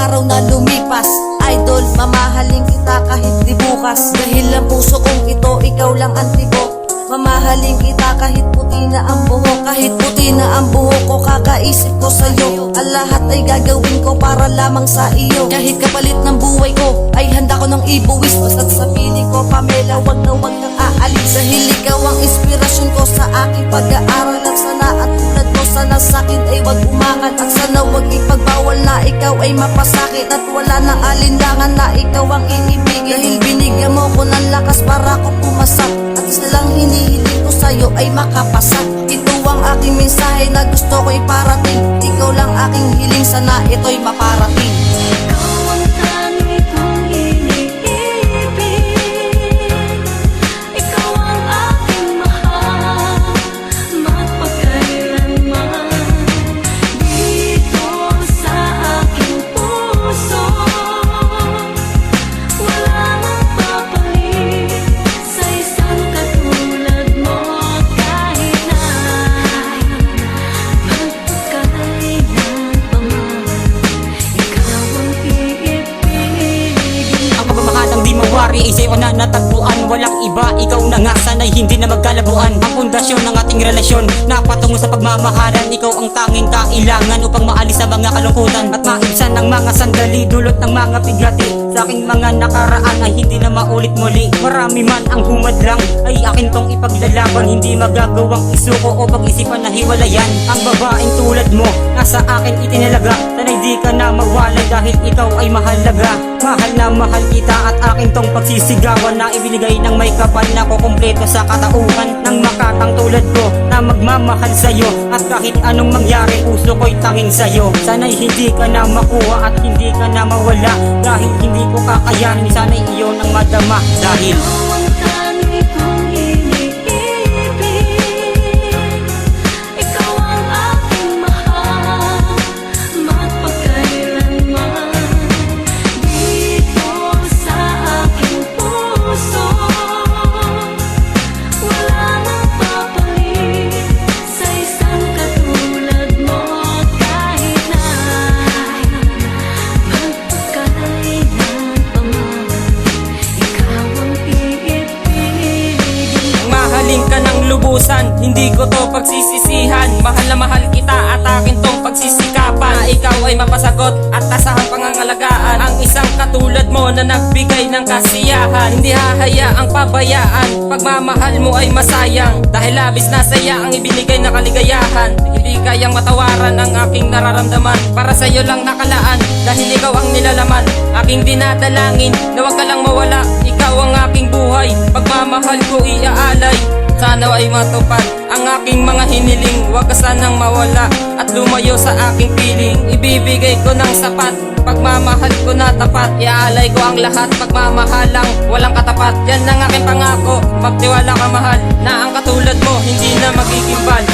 araw na lumipas. Idol, mamahalin kita kahit di bukas. Dahil ang puso kong ito, ikaw lang ang tibok. Mamahalin kita kahit puti na ang buhok. Kahit puti na ang buhok ko, kakaisip ko sa'yo. Ang lahat ay gagawin ko para lamang sa iyo. Kahit kapalit ng buhay ko, ay handa ko nang ibuwis. Basta't sa piling ko, Pamela, wag na wag kang aalis. Dahil ikaw ang inspirasyon ko sa aking pag-aaral. At sana at tulad mo, sana sa'kin ay wag umangat. At sana wag ipagbawal na ikaw ay mapasakit. At wala nang alinlangan na ikaw ang iibigin. Dahil binigyan mo ko ng lakas para ko pumasak. At isa lang hinihiling ko sa'yo ay makapasa. Ito ang aking mensahe na gusto ko iparating. Ikaw lang aking hiling, sana ito'y maparating. Ikaw ang tanging kong iniibig. Ikaw ang aking mahal, magpakailanman. Dito sa aking puso, wala nang papalit sa isang katulad mo. Kahit na magpakailan pa man, ikaw ang iibigin. Ang pagmamahal ang di mawari ay sa'yo na natagpuan. Walang iba, ikaw na nga, sana'y hindi na magkalabuan. Ang pundasyon ng ating relasyon, napatungo sa pagmamahalan. Ikaw ang tanging kailangan upang maalis sa mga kalungkutan at maibsan ng mga sandali, dulot ng mga bigati. Sa aking mga nakaraan ay hindi na maulit muli. Marami man ang humadlang, ay akin tong ipaglalaban. Hindi magagawang isuko o pag-isipan na hiwalayan. Ang babaeng tulad mo, nasa akin itinalaga. Sana'y di ka na mawalay dahil ikaw ay mahalaga. Mahal na mahal kita at akin tong pagsisigawan na ibinigay ng may kapal na kukumpleto sa katauhan ng makatang tulad ko na magmamahal sa'yo. At kahit anong mangyari, puso ko'y tanging sa'yo. Sana'y hindi ka na makuha at hindi ka na mawala. Dahil hindi ko kakayanin, sana'y iyon ang madama. Dahil Ikaw ang tanging kong iniibig. Ikaw ang aking mahal, magpakailanman. Dito sa aking puso, wala nang papalit sa isang katulad mo. Kahit na magpakailan pa man, ikaw ang iibigin. Mahalin ka ng lubusan, hindi ko to pagsisisihan. Mahal na mahal kita at akin tong pagsisikapan na ikaw ay mapasagot at tasahang pangangalagaan. Ang isang katulad mo na nagbigay ng kasiyahan, hindi hahayaang pabayaan. Pagmamahal mo ay masayang, dahil labis na saya ang ibinigay na kaligayahan. Hindi kayang matawaran ang aking nararamdaman, para sa'yo lang nakalaan, dahil ikaw ang nilalaman. Aking dinadalangin na wag ka lang mawala, ikaw ang aking buhay. Pagmamahal ko iaalay, sana ay matupad ang aking mga hiniling. Huwag ka sanang mawala at lumayo sa aking piling. Ibibigay ko ng sapat, pagmamahal ko na tapat. Iaalay ko ang lahat, pagmamahalang walang katapat. Yan ang aking pangako, magtiwala ka mahal, na ang katulad mo hindi na magiging bal.